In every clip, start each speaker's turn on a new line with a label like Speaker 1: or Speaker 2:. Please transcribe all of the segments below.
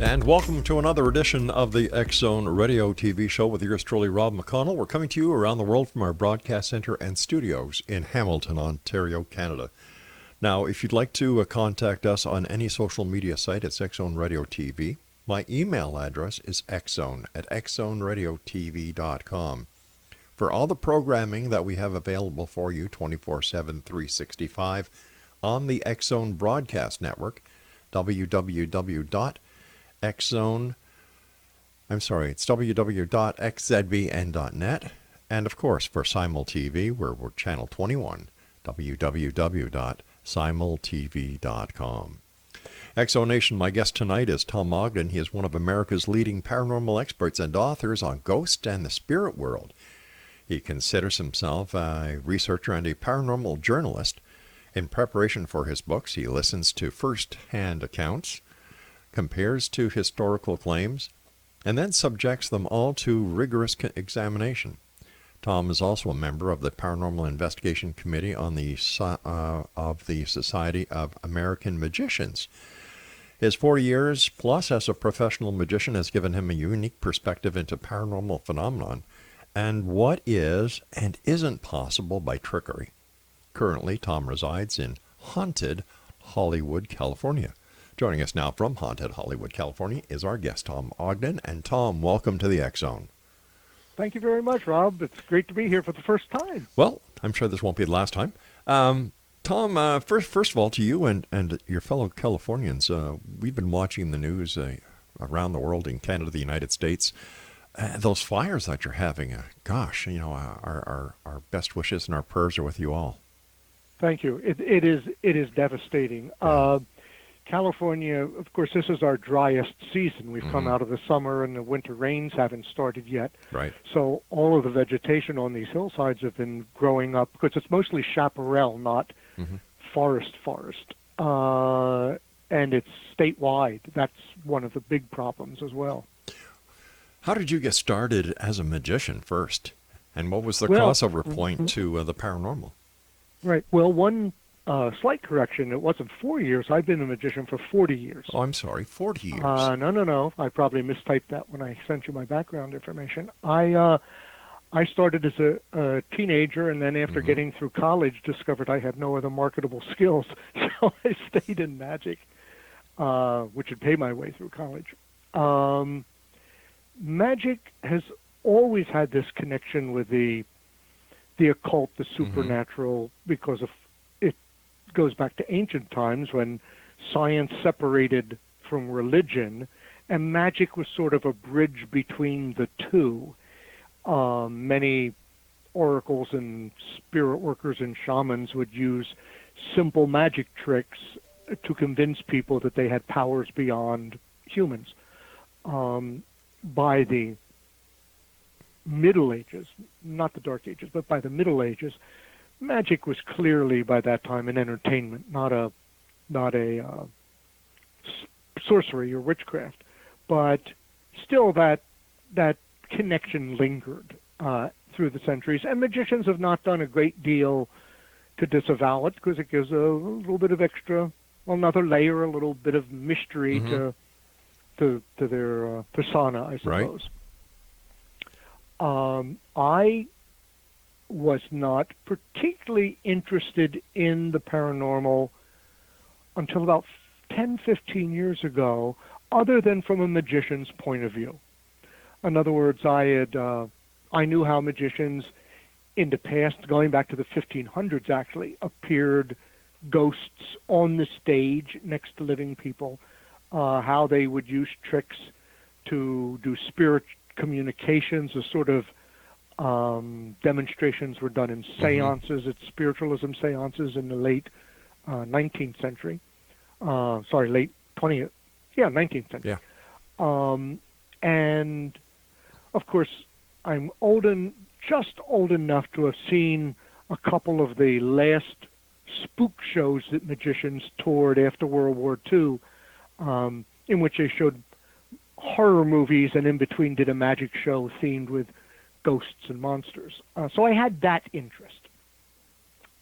Speaker 1: And welcome to another edition of the X-Zone Radio TV show with yours truly, Rob McConnell. We're coming to you around the world from our broadcast center and studios in Hamilton, Ontario, Canada. Now, if you'd like to contact us on any social media site, it's X-Zone Radio TV. My email address is xzone@xzoneradiotv.com. For all the programming that we have available for you 24/7, 365 on the X-Zone Broadcast Network, www.xzbn.net. And of course, for Simul TV, we're channel 21, www.simultv.com. Exonation, my guest tonight is Tom Ogden. He is one of America's leading paranormal experts and authors on ghosts and the spirit world. He considers himself a researcher and a paranormal journalist. In preparation for his books, he listens to first-hand accounts, compares to historical claims, and then subjects them all to rigorous examination. Tom is also a member of the Paranormal Investigation Committee on the Society of American Magicians. His 40 years plus as a professional magician has given him a unique perspective into paranormal phenomenon and what is and isn't possible by trickery. Currently, Tom resides in haunted Hollywood, California. Joining us now from haunted Hollywood, California is our guest, Tom Ogden. And Tom, welcome to the X-Zone.
Speaker 2: Thank you very much, Rob. It's great to be here for the first time.
Speaker 1: Well, I'm sure this won't be the last time. Tom, first of all, to you and your fellow Californians, we've been watching the news around the world, in Canada, the United States. Those fires that you're having, our best wishes and our prayers are with you all.
Speaker 2: Thank you. It is devastating. California, of course, this is our driest season. We've come out of the summer and the winter rains haven't started yet.
Speaker 1: Right.
Speaker 2: So all of the vegetation on these hillsides have been growing up because it's mostly chaparral, not forest. And it's statewide. That's one of the big problems as well.
Speaker 1: How did you get started as a magician first? And what was the crossover point to the paranormal?
Speaker 2: Right. Well, one slight correction. It wasn't 4 years. I've been a magician for 40 years.
Speaker 1: Oh, I'm sorry, 40 years.
Speaker 2: No. I probably mistyped that when I sent you my background information. I started as a teenager, and then after getting through college, discovered I had no other marketable skills. So I stayed in magic, which would pay my way through college. Magic has always had this connection with the occult, the supernatural, because of it goes back to ancient times when science separated from religion, and magic was sort of a bridge between the two. Many oracles and spirit workers and shamans would use simple magic tricks to convince people that they had powers beyond humans. By the Middle Ages, not the Dark Ages, but by the Middle Ages, magic was clearly by that time an entertainment, not a sorcery or witchcraft. But still, that connection lingered through the centuries, and magicians have not done a great deal to disavow it because it gives a little bit of extra, another layer, a little bit of mystery to their persona, I suppose. Right. I was not particularly interested in the paranormal until about 10, 15 years ago, other than from a magician's point of view. In other words, I knew how magicians in the past, going back to the 1500s actually, appeared ghosts on the stage next to living people, how they would use tricks to do spirit communications, a sort of demonstrations were done in seances, at spiritualism seances in the late 19th century. Late 20th. Yeah, 19th century. Yeah. And, of course, I'm just old enough to have seen a couple of the last spook shows that magicians toured after World War II, in which they showed horror movies and in between did a magic show themed with ghosts and monsters. So I had that interest.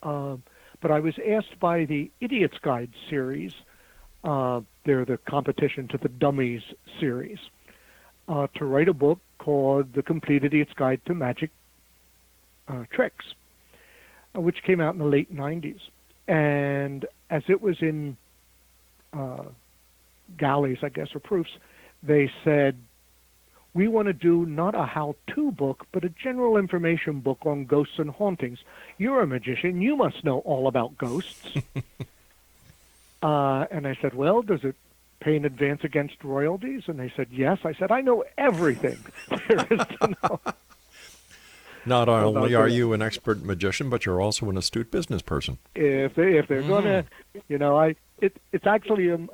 Speaker 2: But I was asked by the Idiot's Guide series They're the competition to the Dummies series, to write a book called The Complete Idiot's Guide to Magic Tricks, which came out in the late 90s. And as it was in galleys, I guess, or proofs, they said, we want to do not a how-to book, but a general information book on ghosts and hauntings. You're a magician. You must know all about ghosts. And I said, well, does it pay in advance against royalties? And they said, yes. I said, I know everything there is to know.
Speaker 1: Not only are you an expert magician, but you're also an astute business person.
Speaker 2: If they're going to, it's actually,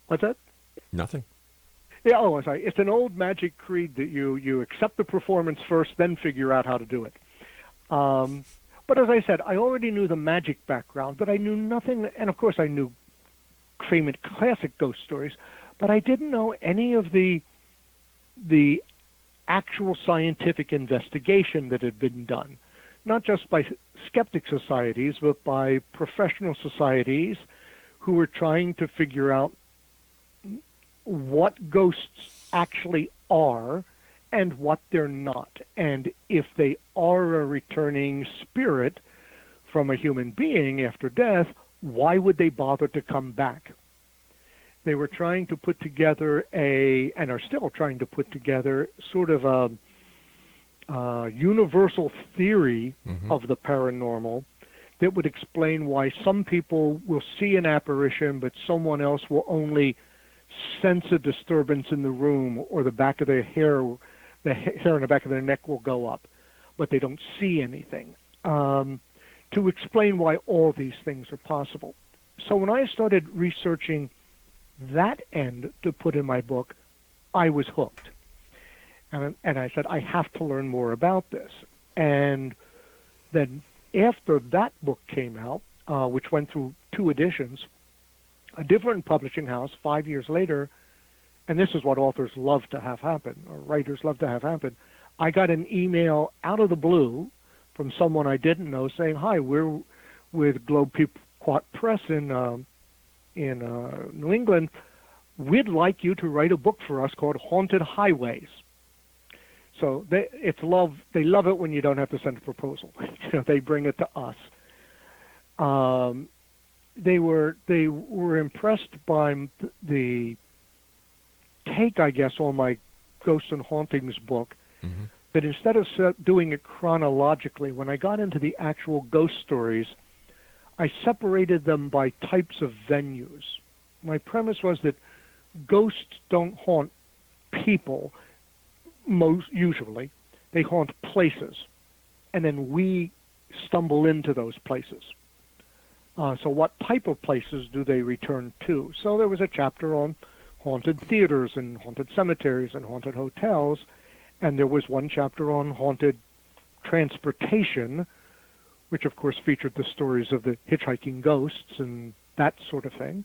Speaker 2: what's that?
Speaker 1: Nothing.
Speaker 2: Yeah, oh, sorry. It's an old magic creed that you accept the performance first, then figure out how to do it. But as I said, I already knew the magic background, but I knew nothing, and of course I knew famous classic ghost stories, but I didn't know any of the actual scientific investigation that had been done, not just by skeptic societies, but by professional societies who were trying to figure out what ghosts actually are and what they're not. And if they are a returning spirit from a human being after death, why would they bother to come back? They were trying to put together and are still trying to put together, sort of a universal theory of the paranormal that would explain why some people will see an apparition, but someone else will only sense a disturbance in the room, or the back of their hair, the hair on the back of their neck will go up, but they don't see anything. To explain why all these things are possible. So when I started researching that end to put in my book, I was hooked. And I said, I have to learn more about this. And then after that book came out, which went through 2 editions, a different publishing house 5 years later, and this is what authors love to have happen, or writers love to have happen, I got an email out of the blue from someone I didn't know saying, hi, we're with Globe Pequot Press in New England. We'd like you to write a book for us called Haunted Highways. So they love it when you don't have to send a proposal. They bring it to us. They were impressed by the take, I guess, on my Ghosts and Hauntings book, that instead of doing it chronologically, when I got into the actual ghost stories, I separated them by types of venues. My premise was that ghosts don't haunt people, usually. They haunt places, and then we stumble into those places. So what type of places do they return to? So there was a chapter on haunted theaters and haunted cemeteries and haunted hotels, and there was one chapter on haunted transportation, which of course featured the stories of the hitchhiking ghosts and that sort of thing.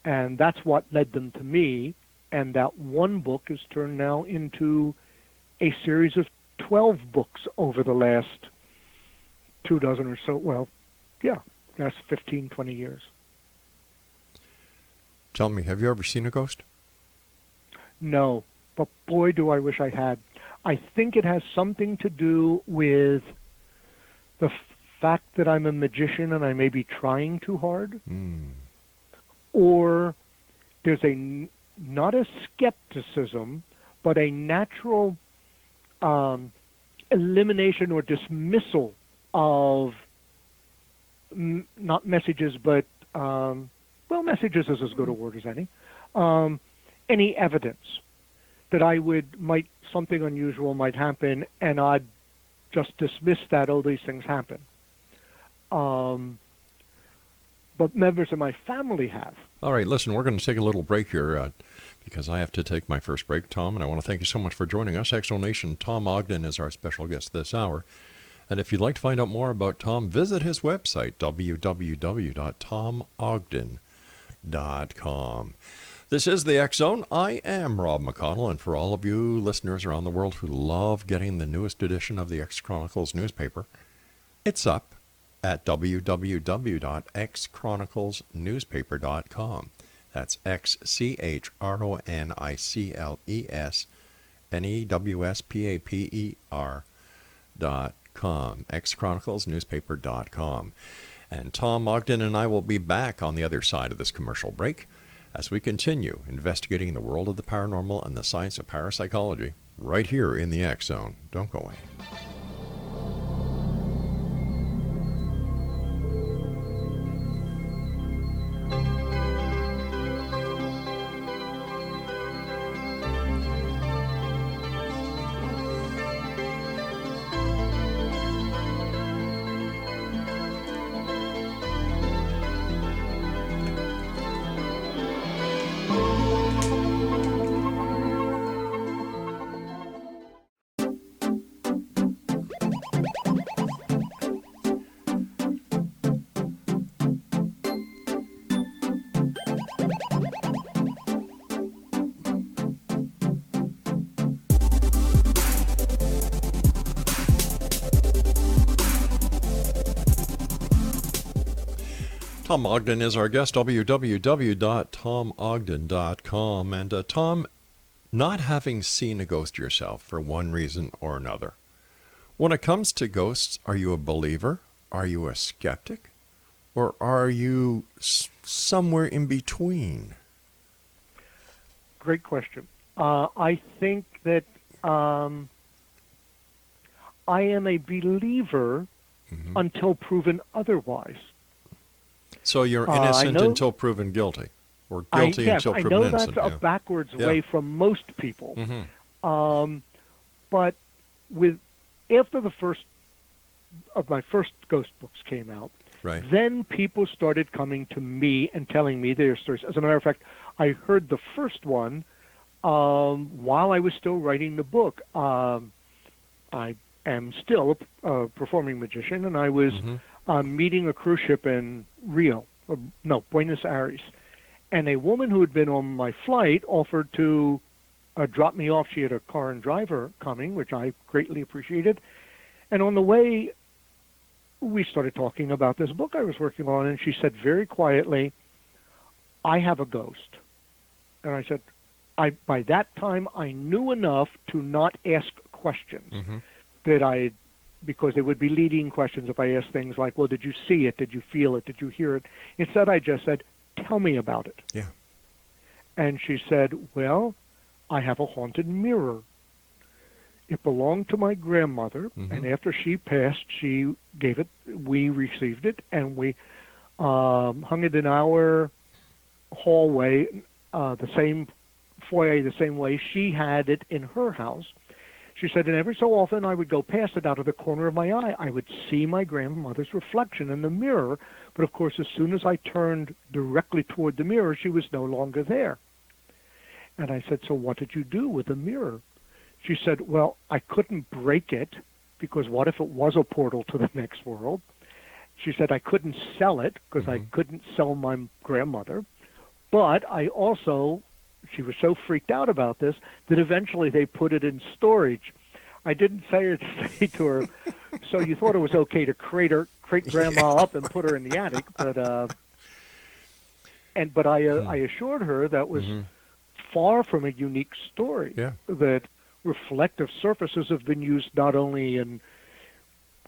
Speaker 2: And that's what led them to me, and that one book is turned now into a series of 12 books over the last 24 or so, last 15, 20 years.
Speaker 1: Tell me, have you ever seen a ghost?
Speaker 2: No, but boy, do I wish I had. I think it has something to do with the fact that I'm a magician and I may be trying too hard. Or there's not a skepticism, but a natural elimination or dismissal of not messages, but messages is as good a word as any evidence that something unusual might happen, and I'd just dismiss that, these things happen. But members of my family have.
Speaker 1: All right, listen, we're going to take a little break here because I have to take my first break, Tom, and I want to thank you so much for joining us. Exonation, Tom Ogden is our special guest this hour. And if you'd like to find out more about Tom, visit his website, www.tomogden.com. This is the X Zone. I am Rob McConnell, and for all of you listeners around the world who love getting the newest edition of the X Chronicles newspaper, it's up at www.xchroniclesnewspaper.com. That's XCHRONICLESNEWSPAPER.com. xchroniclesnewspaper.com. And Tom Ogden and I will be back on the other side of this commercial break as we continue investigating the world of the paranormal and the science of parapsychology right here in the X Zone. Don't go away. Tom Ogden is our guest, www.tomogden.com. And Tom, not having seen a ghost yourself for one reason or another, when it comes to ghosts, are you a believer? Are you a skeptic? Or are you somewhere in between?
Speaker 2: Great question. I think that I am a believer until proven otherwise.
Speaker 1: So you're innocent until proven guilty, or guilty until proven innocent.
Speaker 2: I know that's a backwards way from most people. But after the first of my first ghost books came out, then people started coming to me and telling me their stories. As a matter of fact, I heard the first one while I was still writing the book. I am still a performing magician, and I was meeting a cruise ship in Buenos Aires. And a woman who had been on my flight offered to drop me off. She had a car and driver coming, which I greatly appreciated. And on the way, we started talking about this book I was working on, and she said very quietly, "I have a ghost." And I said, by that time, I knew enough to not ask questions because they would be leading questions if I asked things like, well, did you see it? Did you feel it? Did you hear it? Instead, I just said, tell me about it.
Speaker 1: Yeah.
Speaker 2: And she said, well, I have a haunted mirror. It belonged to my grandmother, and after she passed, she gave it, we received it, and we hung it in our hallway, the same foyer, the same way she had it in her house. She said, and every so often I would go past it out of the corner of my eye. I would see my grandmother's reflection in the mirror, but of course, as soon as I turned directly toward the mirror, she was no longer there. And I said, so what did you do with the mirror? She said, well, I couldn't break it because what if it was a portal to the next world? She said, I couldn't sell it because I couldn't sell my grandmother. But I also, she was so freaked out about this that eventually they put it in storage. I didn't say to her, so you thought it was okay to crate grandma up and put her in the attic, but I assured her that was far from a unique story.
Speaker 1: Yeah.
Speaker 2: That reflective surfaces have been used not only in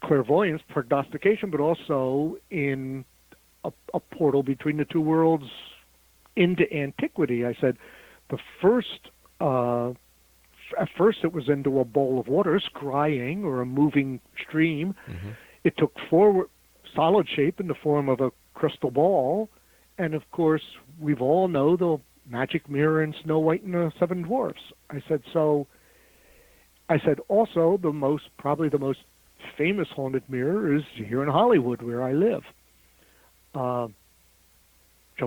Speaker 2: clairvoyance, prognostication, but also in a portal between the two worlds into antiquity. I said, at first it was into a bowl of water, scrying, or a moving stream. It took forward solid shape in the form of a crystal ball. And of course, we've all know the magic mirror in Snow White and the Seven Dwarfs. I said, also probably the most famous haunted mirror is here in Hollywood where I live. Shall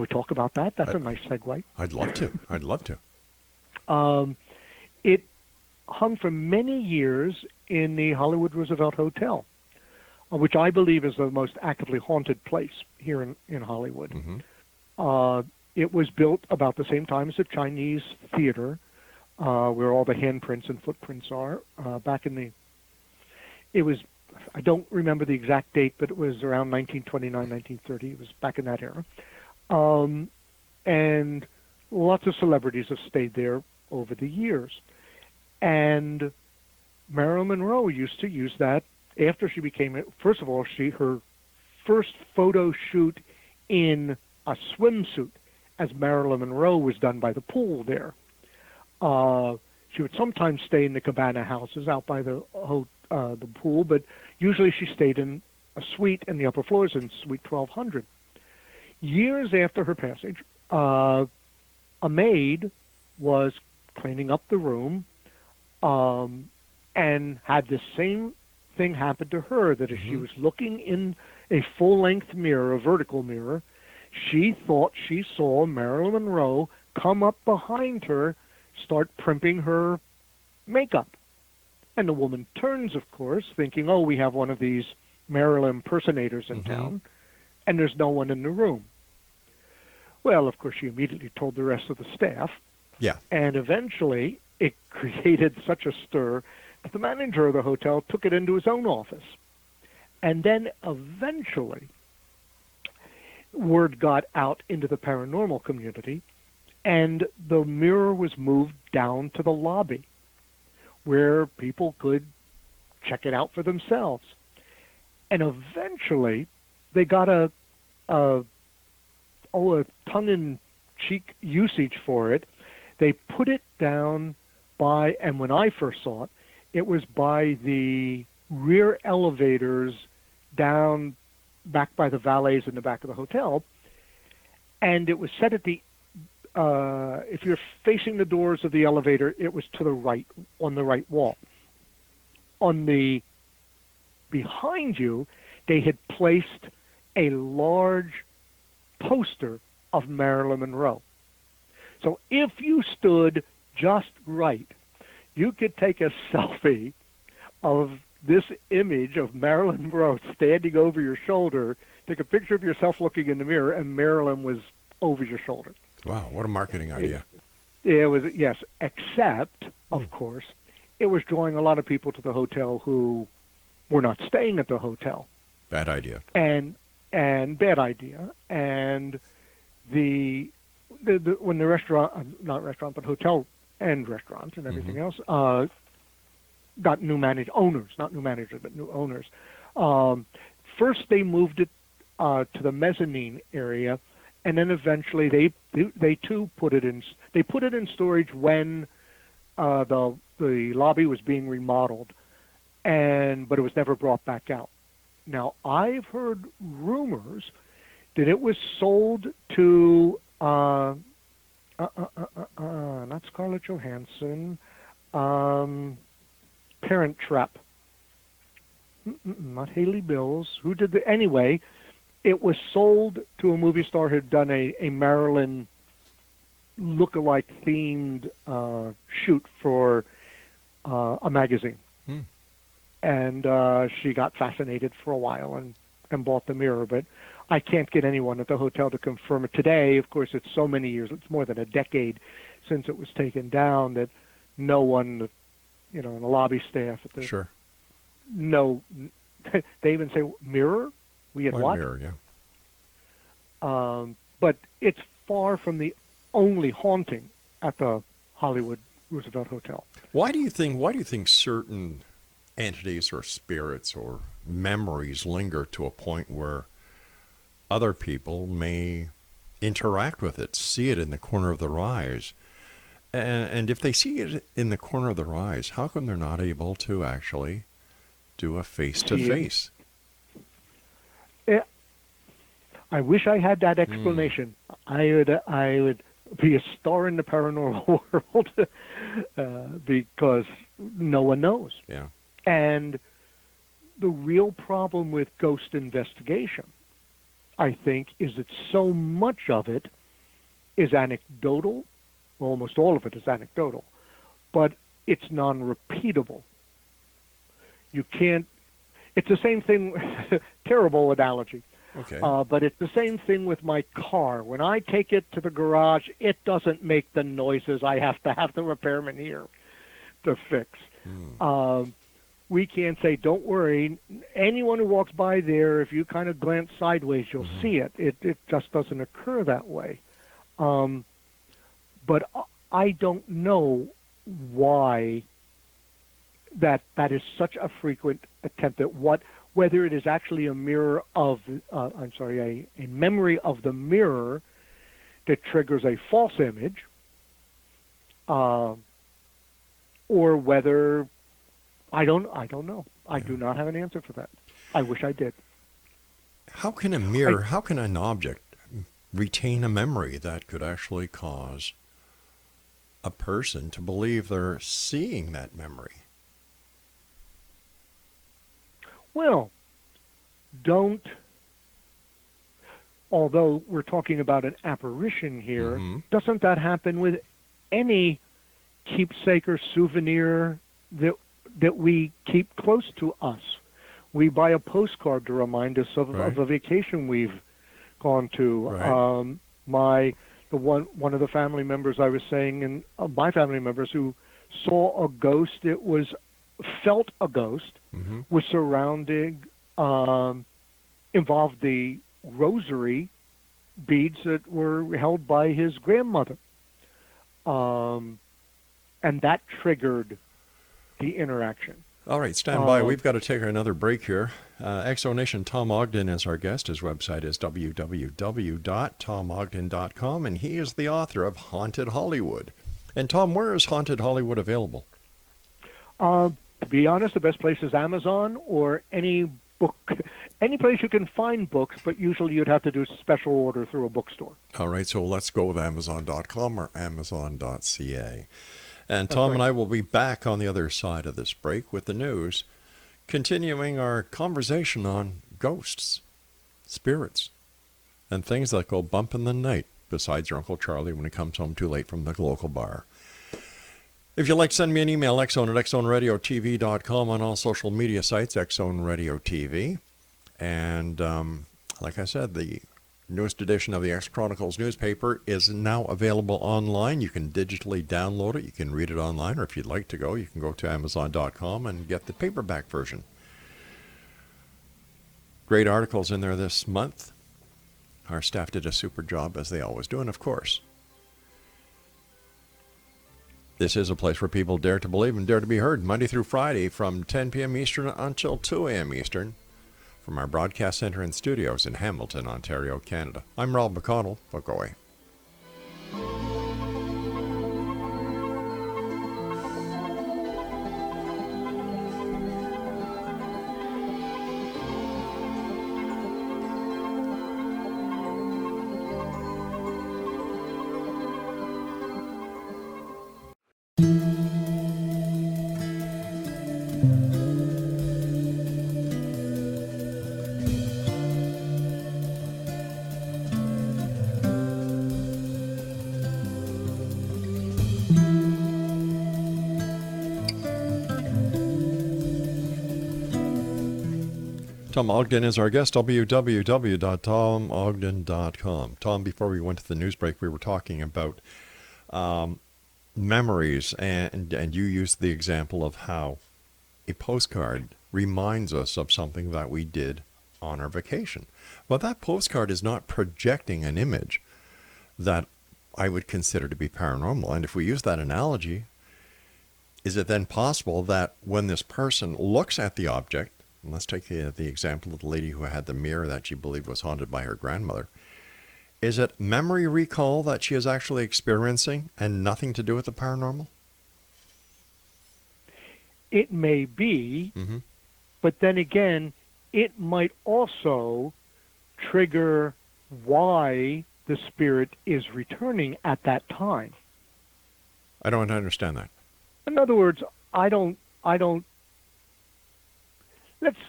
Speaker 2: we talk about that? That's a nice segue.
Speaker 1: I'd love to.
Speaker 2: It hung for many years in the Hollywood Roosevelt Hotel, which I believe is the most actively haunted place here in Hollywood. It was built about the same time as the Chinese theater, where all the handprints and footprints are. It was I don't remember the exact date, but it was around 1929, 1930. It was back in that era. And lots of celebrities have stayed there over the years. And Marilyn Monroe used to use that after she became, first of all, her first photo shoot in a swimsuit as Marilyn Monroe was done by the pool there. She would sometimes stay in the cabana houses out by the pool, but usually she stayed in a suite in the upper floors in Suite 1200. Years after her passage, a maid was cleaning up the room and had the same thing happen to her, that as she was looking in a full-length mirror, a vertical mirror, she thought she saw Marilyn Monroe come up behind her, start primping her makeup. And the woman turns, of course, thinking, oh, we have one of these Marilyn impersonators in town, and there's no one in the room. Well, of course, she immediately told the rest of the staff.
Speaker 1: Yeah.
Speaker 2: And eventually it created such a stir that the manager of the hotel took it into his own office. And then eventually word got out into the paranormal community, and the mirror was moved down to the lobby where people could check it out for themselves. And eventually they got a tongue-in-cheek usage for it. They put it down by, and when I first saw it, it was by the rear elevators down back by the valets in the back of the hotel. And it was set at the, if you're facing the doors of the elevator, it was to the right, on the right wall. On the, behind you, they had placed a large poster of Marilyn Monroe. So if you stood just right, you could take a selfie of this image of Marilyn Monroe standing over your shoulder, take a picture of yourself looking in the mirror, and Marilyn was over your shoulder.
Speaker 1: Wow, what a marketing idea.
Speaker 2: It was, yes, except, of course, it was drawing a lot of people to the hotel who were not staying at the hotel.
Speaker 1: Bad idea.
Speaker 2: And bad idea. And the when the restaurant, not restaurant, but hotel and restaurants and everything else, got new owners, not new managers, but new owners. First, they moved it to the mezzanine area, and then eventually they too put it in. They put it in storage when the lobby was being remodeled, but it was never brought back out. Now, I've heard rumors that it was sold to not Scarlett Johansson, Parent Trap, not Haley Bills. Who did the? Anyway, it was sold to a movie star who had done a Marilyn look-alike themed shoot for a magazine. And she got fascinated for a while and bought the mirror. But I can't get anyone at the hotel to confirm it. Today, of course, it's so many years, it's more than a decade since it was taken down, that no one, in the lobby staff at the
Speaker 1: Sure.
Speaker 2: No, they even say, mirror? We had what?
Speaker 1: Mirror, yeah.
Speaker 2: But it's far from the only haunting at the Hollywood Roosevelt Hotel.
Speaker 1: Why do you think certain entities or spirits or memories linger to a point where other people may interact with it, see it in the corner of their eyes? And if they see it in the corner of their eyes, how come they're not able to actually do a face-to-face?
Speaker 2: I wish I had that explanation. I would be a star in the paranormal world because no one knows.
Speaker 1: Yeah.
Speaker 2: And the real problem with ghost investigation, I think, is that so much of it is anecdotal. Well, almost all of it is anecdotal, but it's non-repeatable. You can't. It's the same thing. Terrible analogy.
Speaker 1: Okay.
Speaker 2: But it's the same thing with my car. When I take it to the garage, it doesn't make the noises I have to have the repairman here to fix. we can say, don't worry, anyone who walks by there, if you kind of glance sideways, you'll see it. It just doesn't occur that way. But I don't know why that is such a frequent attempt at whether it is actually a mirror of, a memory of the mirror that triggers a false image, or whether I don't know. I do not have an answer for that. I wish I did.
Speaker 1: How can a mirror, how can an object retain a memory that could actually cause a person to believe they're seeing that memory?
Speaker 2: Well, although we're talking about an apparition here, doesn't that happen with any keepsake or souvenir that we keep close to us? We buy a postcard to remind us of a vacation we've gone to.
Speaker 1: Right.
Speaker 2: One of the family members I was saying, and my family members who saw a ghost, felt a ghost, was surrounded, involved the rosary beads that were held by his grandmother. And that triggered the interaction.
Speaker 1: All right, stand by. We've got to take another break here. Exonation, Tom Ogden is our guest. His website is www.tomogden.com, and he is the author of Haunted Hollywood. And Tom, where is Haunted Hollywood available?
Speaker 2: To be honest, the best place is Amazon or any place you can find books, but usually you'd have to do a special order through a bookstore.
Speaker 1: All right, so let's go with Amazon.com or Amazon.ca. And Tom and I will be back on the other side of this break with the news, continuing our conversation on ghosts, spirits, and things that go bump in the night, besides your Uncle Charlie when he comes home too late from the local bar. If you'd like to send me an email, xzone@xzoneradiotv.com, on all social media sites, Xzone Radio TV. And like I said, the newest edition of the X Chronicles newspaper is now available online. You can digitally download it. You can read it online, or if you'd like to go, you can go to Amazon.com and get the paperback version. Great articles in there this month. Our staff did a super job, as they always do, and of course, this is a place where people dare to believe and dare to be heard, Monday through Friday from 10 p.m. Eastern until 2 a.m. Eastern, from our broadcast center and studios in Hamilton, Ontario, Canada. I'm Rob McConnell. Book away. Tom Ogden is our guest, www.tomogden.com. Tom, before we went to the news break, we were talking about memories, and you used the example of how a postcard reminds us of something that we did on our vacation. Well, that postcard is not projecting an image that I would consider to be paranormal. And if we use that analogy, is it then possible that when this person looks at the object, and let's take the example of the lady who had the mirror that she believed was haunted by her grandmother, is it memory recall that she is actually experiencing and nothing to do with the paranormal?
Speaker 2: It may be, but then again, it might also trigger why the spirit is returning at that time.
Speaker 1: I don't understand that.
Speaker 2: In other words, I don't.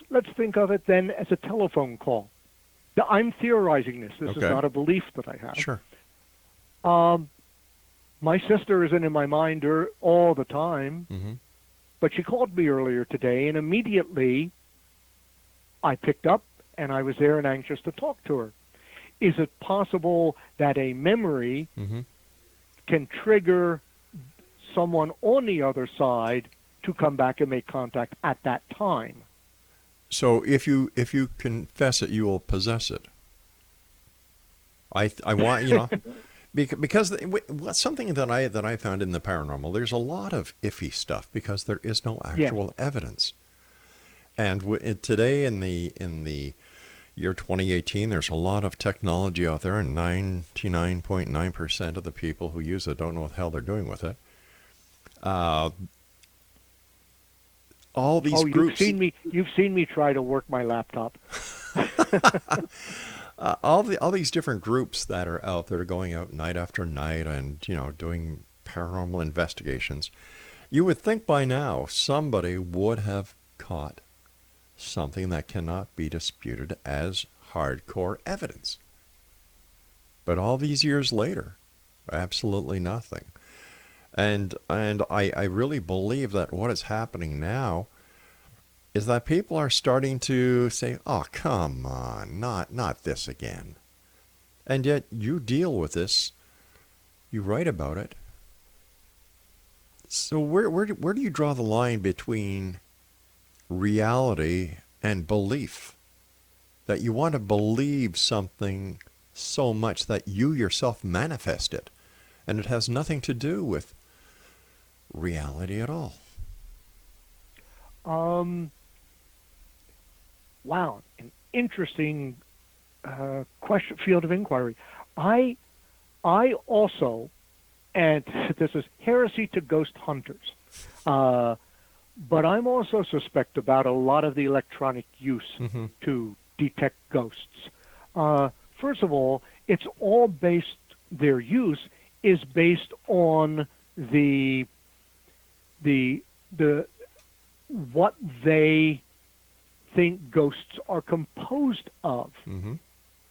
Speaker 2: Let's think of it then as a telephone call. I'm theorizing this. This is not a belief that I have.
Speaker 1: Sure.
Speaker 2: My sister isn't in my mind all the time, but she called me earlier today, and immediately I picked up, and I was there and anxious to talk to her. Is it possible that a memory can trigger someone on the other side to come back and make contact at that time.
Speaker 1: So if you confess it, you will possess it. I want, because something that I found in the paranormal, there's a lot of iffy stuff because there is no actual evidence. And today in the year 2018, there's a lot of technology out there, and 99.9% of the people who use it don't know what the hell they're doing with it. All these groups.
Speaker 2: You've seen me try to work my laptop.
Speaker 1: All these different groups that are out there going out night after night and doing paranormal investigations. You would think by now somebody would have caught something that cannot be disputed as hardcore evidence. But all these years later, absolutely nothing. And I really believe that what is happening now is that people are starting to say, oh, come on, not this again. And yet you deal with this, you write about it. So where do you draw the line between reality and belief? That you want to believe something so much that you yourself manifest it, and it has nothing to do with reality at all.
Speaker 2: Wow, an interesting field of inquiry. I also, and this is heresy to ghost hunters, but I'm also suspect about a lot of the electronic use to detect ghosts. First of all, it's all based, their use is based on the what they think ghosts are composed of.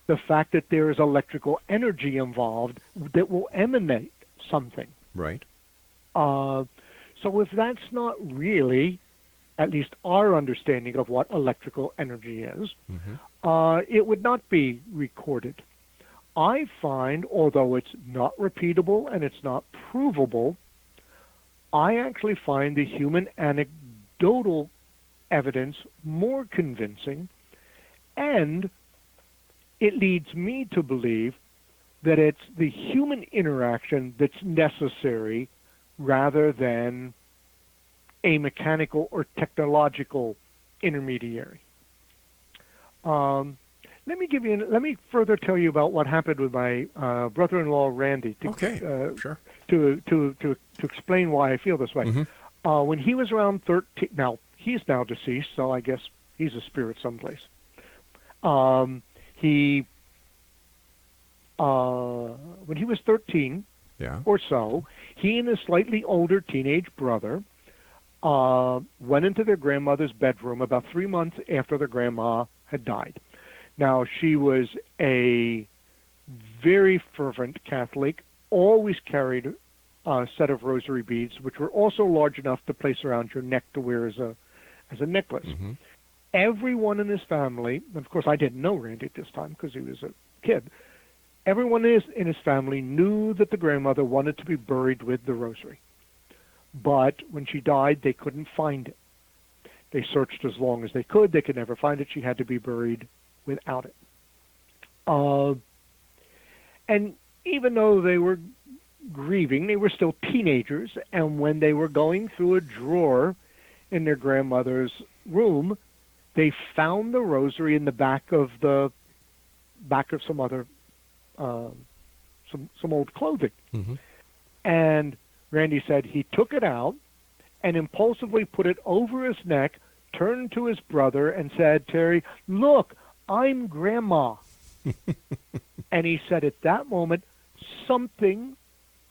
Speaker 2: The fact that there is electrical energy involved that will emanate something.
Speaker 1: Right.
Speaker 2: So if that's not really, at least our understanding of what electrical energy is, it would not be recorded. I find, although it's not repeatable and it's not provable, I actually find the human anecdotal evidence more convincing, and it leads me to believe that it's the human interaction that's necessary rather than a mechanical or technological intermediary. Let me further tell you about what happened with my brother-in-law Randy.
Speaker 1: Sure.
Speaker 2: To explain why I feel this way. When he was around 13, now he's now deceased, so I guess he's a spirit someplace. When he was 13 or so, he and his slightly older teenage brother went into their grandmother's bedroom about 3 months after their grandma had died. Now, she was a very fervent Catholic, always carried a set of rosary beads, which were also large enough to place around your neck to wear as a necklace. Everyone in his family, and of course I didn't know Randy at this time because he was a kid, everyone in his family knew that the grandmother wanted to be buried with the rosary. But when she died, they couldn't find it. They searched as long as they could. They could never find it. She had to be buried without it. And even though they were grieving, they were still teenagers, and when they were going through a drawer in their grandmother's room, they found the rosary in the back of some other some old clothing. And Randy said he took it out and impulsively put it over his neck, turned to his brother and said, "Terry, look, I'm Grandma." And he said at that moment, something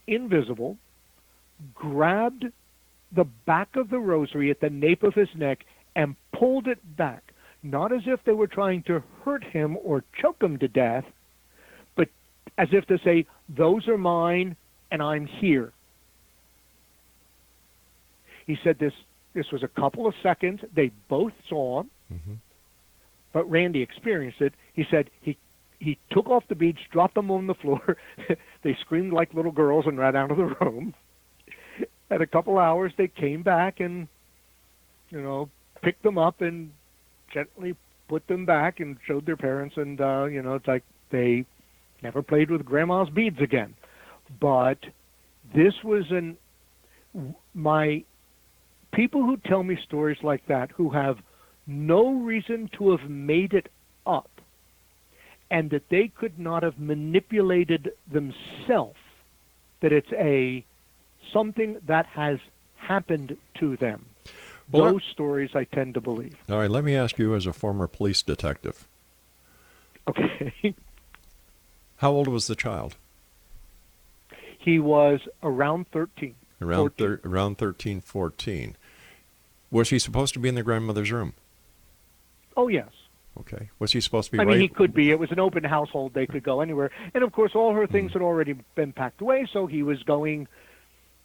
Speaker 2: invisible grabbed the back of the rosary at the nape of his neck and pulled it back, not as if they were trying to hurt him or choke him to death, but as if to say, "Those are mine and I'm here." He said this was a couple of seconds. They both saw him, but Randy experienced it. He said he took off the beads, dropped them on the floor. They screamed like little girls and ran out of the room. At a couple hours, they came back, and picked them up and gently put them back and showed their parents, and it's like they never played with grandma's beads again. But this was my people who tell me stories like that, who have no reason to have made it up, and that they could not have manipulated themselves, that it's something that has happened to them.
Speaker 1: Well,
Speaker 2: those stories I tend to believe.
Speaker 1: All right, let me ask you as a former police detective.
Speaker 2: Okay.
Speaker 1: How old was the child?
Speaker 2: He was around 13.
Speaker 1: Around 13, 14. Was he supposed to be in the grandmother's room?
Speaker 2: Oh, yes.
Speaker 1: Okay. Was he supposed to be
Speaker 2: I mean, he could be. It was an open household. They could go anywhere. And, of course, all her things had already been packed away, so he was going,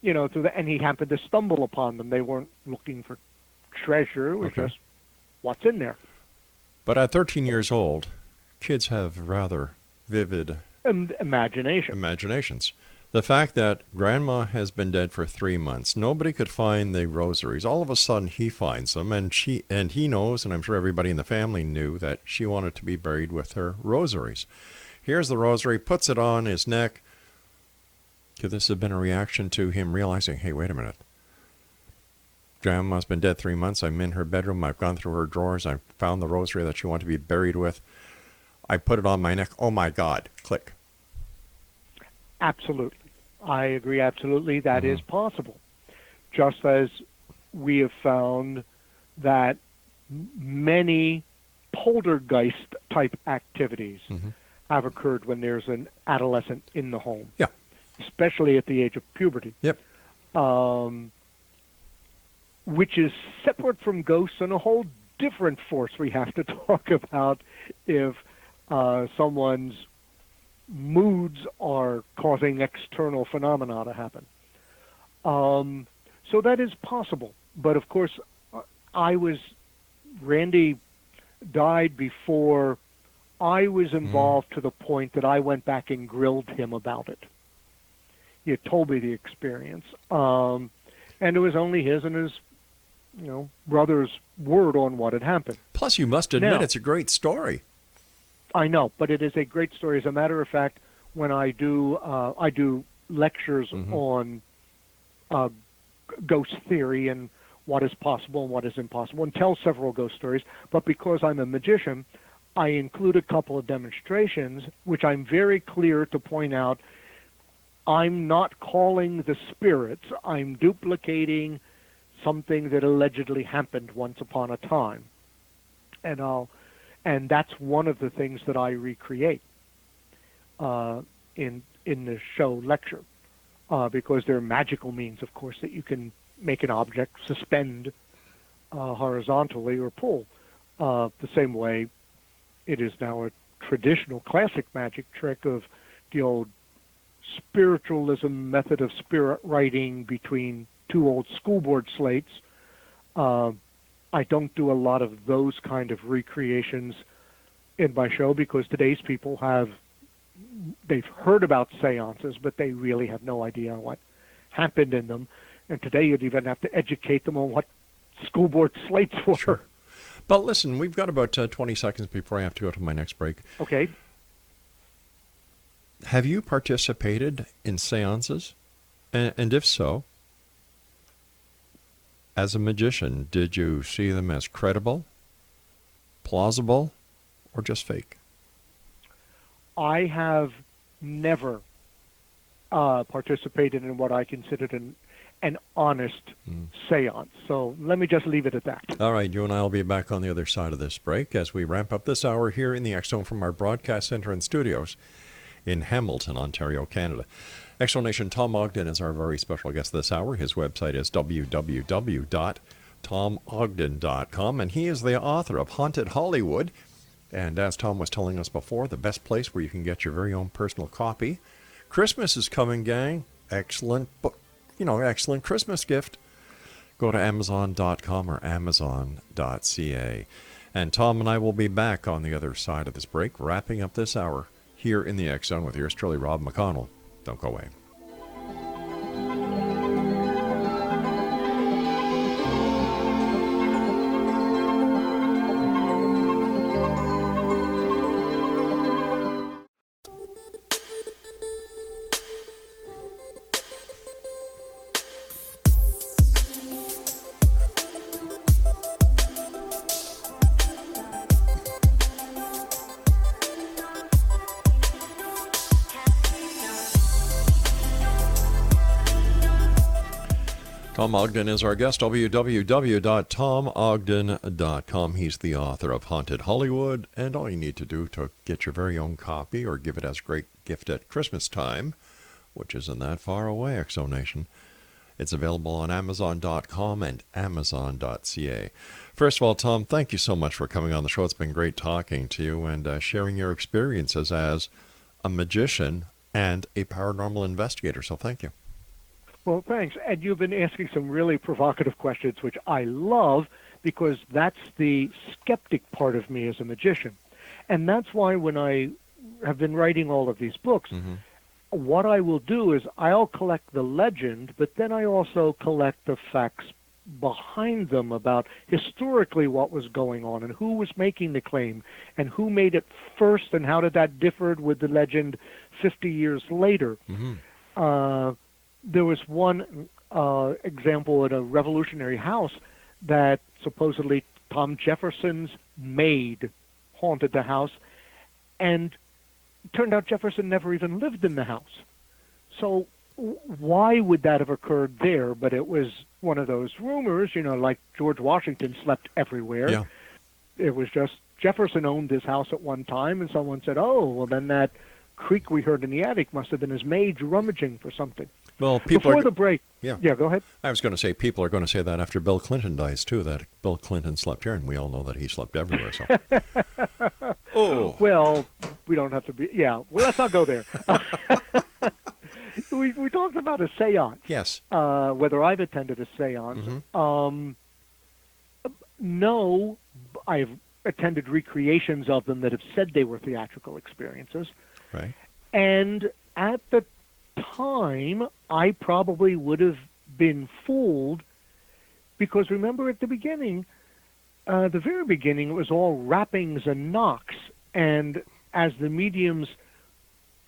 Speaker 2: through and he happened to stumble upon them. They weren't looking for treasure. It was just what's in there.
Speaker 1: But at 13 years old, kids have rather vivid imaginations. The fact that Grandma has been dead for 3 months, nobody could find the rosaries. All of a sudden, he finds them, and he knows, and I'm sure everybody in the family knew, that she wanted to be buried with her rosaries. Here's the rosary, puts it on his neck. Could this have been a reaction to him realizing, hey, wait a minute. Grandma's been dead 3 months. I'm in her bedroom. I've gone through her drawers. I found the rosary that she wanted to be buried with. I put it on my neck. Oh, my God. Click.
Speaker 2: Absolutely. I agree absolutely. That is possible. Just as we have found that many poltergeist-type activities have occurred when there's an adolescent in the home.
Speaker 1: Yeah.
Speaker 2: Especially at the age of puberty.
Speaker 1: Yep.
Speaker 2: Which is separate from ghosts and a whole different force we have to talk about if someone's moods are causing external phenomena to happen. So that is possible. But, of course, Randy died before I was involved to the point that I went back and grilled him about it. He had told me the experience. And it was only his and his brother's word on what had happened.
Speaker 1: Plus, you must admit it's a great story.
Speaker 2: I know, but it is a great story. As a matter of fact, when I do lectures on ghost theory and what is possible and what is impossible, and tell several ghost stories. But because I'm a magician, I include a couple of demonstrations, which I'm very clear to point out. I'm not calling the spirits. I'm duplicating something that allegedly happened once upon a time, and that's one of the things that I recreate in the show lecture, because there are magical means, of course, that you can make an object suspend horizontally or pull. The same way it is now a traditional classic magic trick of the old spiritualism method of spirit writing between two old school board slates. I don't do a lot of those kind of recreations in my show because today's people they've heard about seances, but they really have no idea what happened in them. And today you'd even have to educate them on what school board slates were.
Speaker 1: Sure. But listen, we've got about 20 seconds before I have to go to my next break.
Speaker 2: Okay.
Speaker 1: Have you participated in seances? And if so, as a magician, did you see them as credible, plausible, or just fake?
Speaker 2: I have never participated in what I considered an honest seance. So let me just leave it at that.
Speaker 1: All right, you and I will be back on the other side of this break as we ramp up this hour here in the X-Zone from our broadcast center and studios in Hamilton, Ontario, Canada. X-Zone Nation, Tom Ogden is our very special guest this hour. His website is www.tomogden.com, and he is the author of Haunted Hollywood. And as Tom was telling us before, the best place where you can get your very own personal copy. Christmas is coming, gang. Excellent book, excellent Christmas gift. Go to Amazon.com or Amazon.ca. And Tom and I will be back on the other side of this break, wrapping up this hour here in the X-Zone with yours truly, Rob McConnell. Don't go away. Tom Ogden is our guest, www.tomogden.com. He's the author of Haunted Hollywood, and all you need to do to get your very own copy or give it as a great gift at Christmas time, which isn't that far away, Exonation. It's available on Amazon.com and Amazon.ca. First of all, Tom, thank you so much for coming on the show. It's been great talking to you and sharing your experiences as a magician and a paranormal investigator, so thank you.
Speaker 2: Well, thanks. And you've been asking some really provocative questions, which I love, because that's the skeptic part of me as a magician. And that's why when I have been writing all of these books, what I will do is I'll collect the legend, but then I also collect the facts behind them about historically what was going on and who was making the claim and who made it first and how did that differ with the legend 50 years later. There was one example at a Revolutionary house that supposedly Tom Jefferson's maid haunted the house, and it turned out Jefferson never even lived in the house. So why would that have occurred there? But it was one of those rumors, you know, like George Washington slept everywhere.
Speaker 1: Yeah.
Speaker 2: It was just Jefferson owned this house at one time, and someone said, oh, well, then that creak we heard in the attic must have been his maid rummaging for something.
Speaker 1: Well, people
Speaker 2: Before the break.
Speaker 1: Yeah,
Speaker 2: go ahead.
Speaker 1: I was going to say people are going to say that after Bill Clinton dies, too, that Bill Clinton slept here, and we all know that he slept everywhere. So. Oh.
Speaker 2: Well, we don't have to be, well, let's not go there. We talked about a seance.
Speaker 1: Yes.
Speaker 2: Whether I've attended a seance. No, I've attended recreations of them that have said they were theatrical experiences.
Speaker 1: Right.
Speaker 2: And at the time, I probably would have been fooled because remember at the beginning, the very beginning, it was all rappings and knocks. And as the mediums,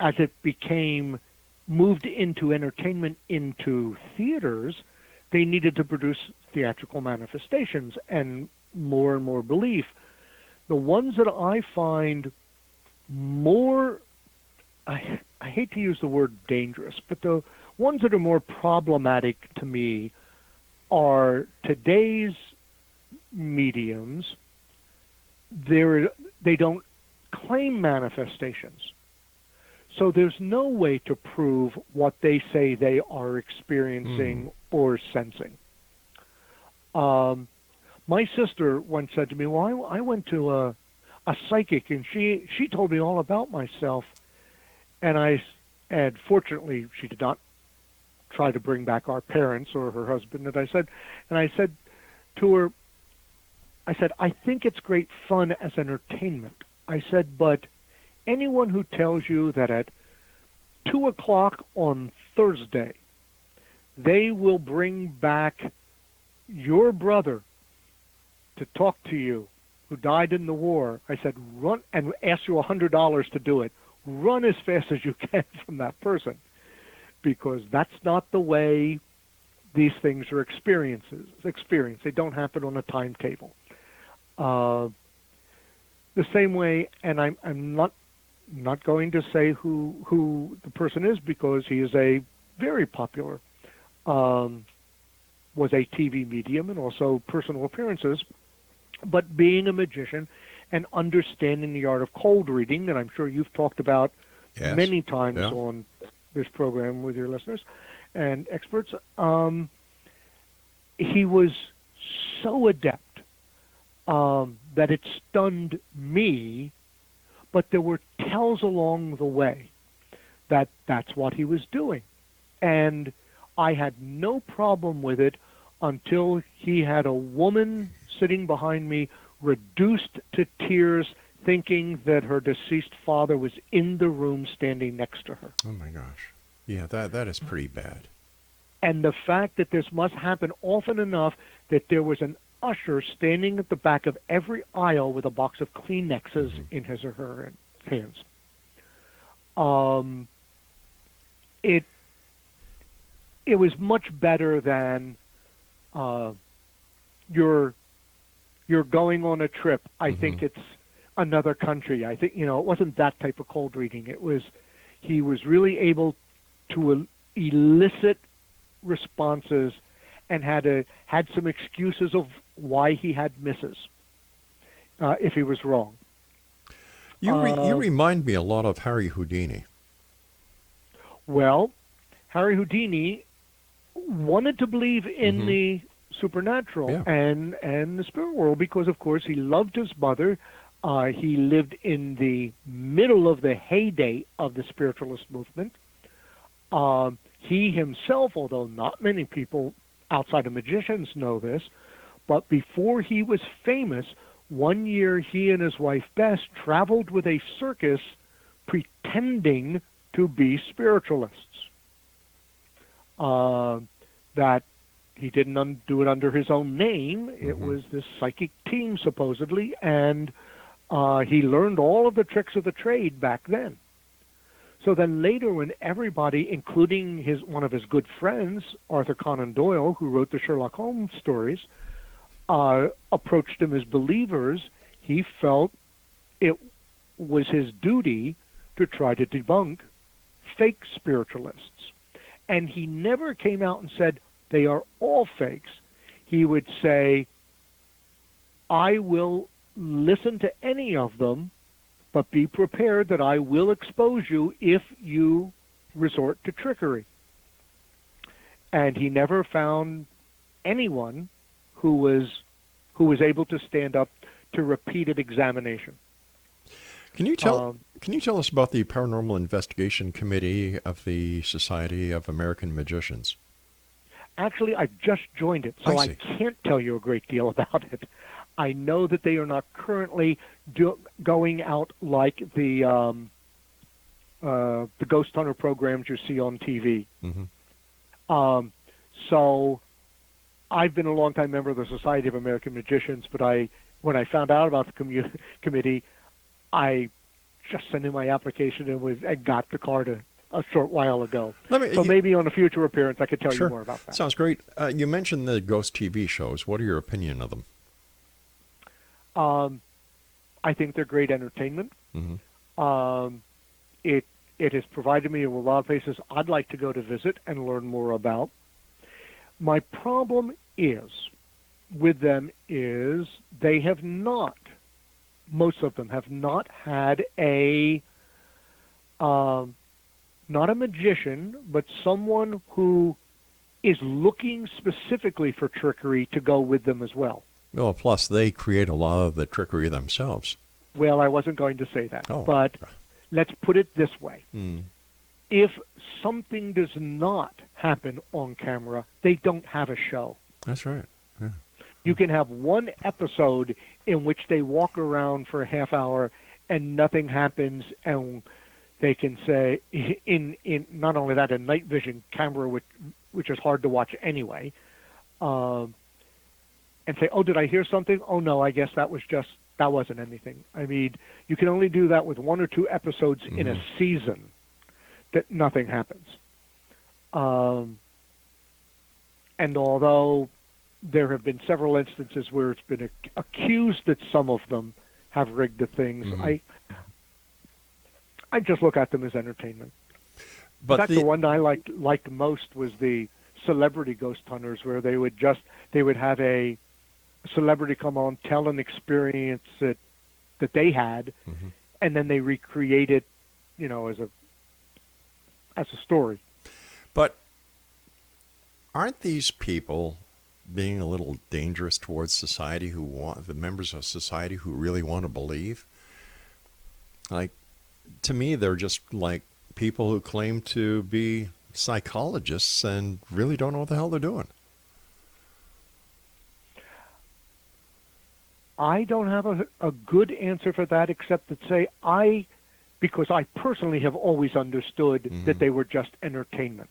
Speaker 2: as it became moved into entertainment, into theaters, they needed to produce theatrical manifestations and more belief. The ones that I find more, I hate to use the word dangerous, but the ones that are more problematic to me are today's mediums. They don't claim manifestations. So there's no way to prove what they say they are experiencing or sensing. My sister once said to me, well, I went to a psychic, and she told me all about myself. And fortunately, she did not try to bring back our parents or her husband. And I said to her, I think it's great fun as entertainment. I said, but anyone who tells you that at 2 o'clock on Thursday, they will bring back your brother to talk to you who died in the war, I said, run and ask you $100 to do it. Run as fast as you can from that person, because that's not the way these things are experienced. They don't happen on a timetable. The same way, and I'm not going to say who the person is because he is a very popular, was a TV medium and also personal appearances, but being a magician and understanding the art of cold reading, that I'm sure you've talked about many times on this program with your listeners and experts, he was so adept that it stunned me, but there were tells along the way that that's what he was doing. And I had no problem with it until he had a woman sitting behind me reduced to tears, thinking that her deceased father was in the room standing next to her.
Speaker 1: Oh, my gosh. Yeah, that is pretty bad.
Speaker 2: And the fact that this must happen often enough that there was an usher standing at the back of every aisle with a box of Kleenexes in his or her hands. It was much better than you're going on a trip. I think it's another country. I think, it wasn't that type of cold reading. He was really able to elicit responses and had some excuses of why he had misses if he was wrong.
Speaker 1: You remind me a lot of Harry Houdini.
Speaker 2: Well, Harry Houdini wanted to believe in the supernatural and the spirit world because, of course, he loved his mother. He lived in the middle of the heyday of the spiritualist movement. He himself, although not many people outside of magicians know this, but before he was famous, one year he and his wife Bess traveled with a circus pretending to be spiritualists. That he didn't do it under his own name. It was this psychic team, supposedly, and he learned all of the tricks of the trade back then. So then later, when everybody, including one of his good friends, Arthur Conan Doyle, who wrote the Sherlock Holmes stories, approached him as believers, he felt it was his duty to try to debunk fake spiritualists. And he never came out and said, they are all fakes. He would say, I will listen to any of them, but be prepared that I will expose you if you resort to trickery. And he never found anyone who was able to stand up to repeated examination.
Speaker 1: Can you tell us about the Paranormal Investigation Committee of the Society of American Magicians?
Speaker 2: Actually, I just joined it, so I can't tell you a great deal about it. I know that they are not currently going out like the ghost hunter programs you see on TV. So I've been a long-time member of the Society of American Magicians, but when I found out about the committee, I just sent in my application and got the card a short while ago. Maybe on a future appearance I could tell you more about that.
Speaker 1: Sounds great. You mentioned the ghost TV shows. What are your opinion of them?
Speaker 2: I think they're great entertainment. It has provided me with a lot of places I'd like to go to visit and learn more about. My problem with them is they have not, most of them have not had not a magician, but someone who is looking specifically for trickery to go with them as well.
Speaker 1: Well, plus they create a lot of the trickery themselves.
Speaker 2: Well, I wasn't going to say that, but let's put it this way. If something does not happen on camera, they don't have a show.
Speaker 1: That's right. Yeah.
Speaker 2: You can have one episode in which they walk around for a half hour and nothing happens, and they can say, in not only that, a night vision camera, which is hard to watch anyway, and say, oh, did I hear something? Oh, no, I guess that wasn't anything. I mean, you can only do that with one or two episodes in a season that nothing happens. And although there have been several instances where it's been accused that some of them have rigged the things, I just look at them as entertainment. But in fact, the one I liked most was the celebrity ghost hunters, where they would have a celebrity come on, tell an experience that they had, and then they recreate it, as a story.
Speaker 1: But aren't these people being a little dangerous towards society, the members of society who really want to believe? Like, to me, they're just like people who claim to be psychologists and really don't know what the hell they're doing.
Speaker 2: I don't have a good answer for that, except to say because I personally have always understood that they were just entertainment.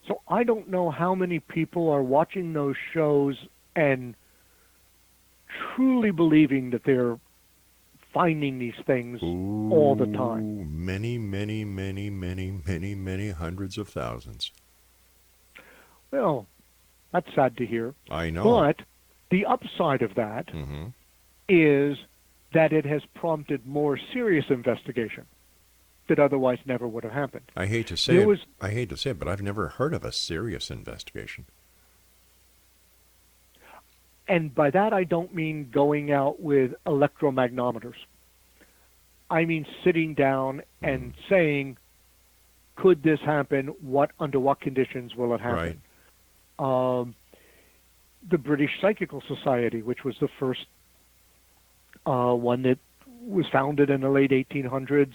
Speaker 2: So I don't know how many people are watching those shows and truly believing that they're finding these things all the time.
Speaker 1: Many, many, many, many, many, many hundreds of thousands.
Speaker 2: Well, that's sad to hear.
Speaker 1: I know.
Speaker 2: But the upside of that is that it has prompted more serious investigation that otherwise never would have happened.
Speaker 1: I hate to say it, but I've never heard of a serious investigation.
Speaker 2: And by that, I don't mean going out with electromagnometers. I mean sitting down and saying, could this happen? Under what conditions will it happen? Right. The British Psychical Society, which was the first one that was founded in the late 1800s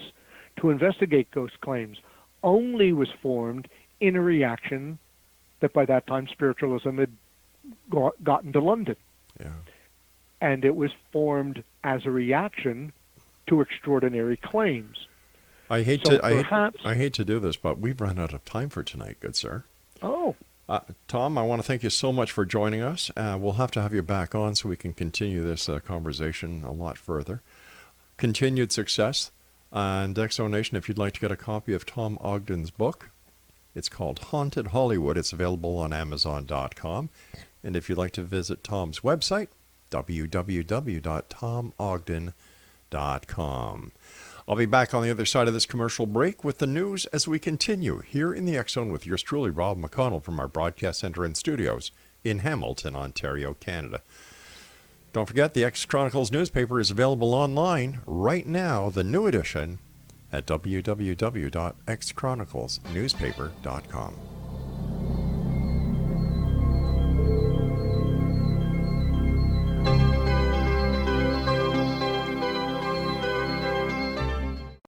Speaker 2: to investigate ghost claims, only was formed in a reaction that by that time spiritualism had gotten to London.
Speaker 1: Yeah.
Speaker 2: And it was formed as a reaction to extraordinary claims.
Speaker 1: I hate to do this, but we've run out of time for tonight, good sir.
Speaker 2: Oh.
Speaker 1: Tom, I want to thank you so much for joining us. We'll have to have you back on so we can continue this conversation a lot further. Continued success. And Exonation, if you'd like to get a copy of Tom Ogden's book, it's called Haunted Hollywood. It's available on Amazon.com. And if you'd like to visit Tom's website, www.tomogden.com. I'll be back on the other side of this commercial break with the news as we continue here in the X Zone with yours truly, Rob McConnell, from our broadcast center and studios in Hamilton, Ontario, Canada. Don't forget, the X Chronicles newspaper is available online right now, the new edition, at www.xchroniclesnewspaper.com.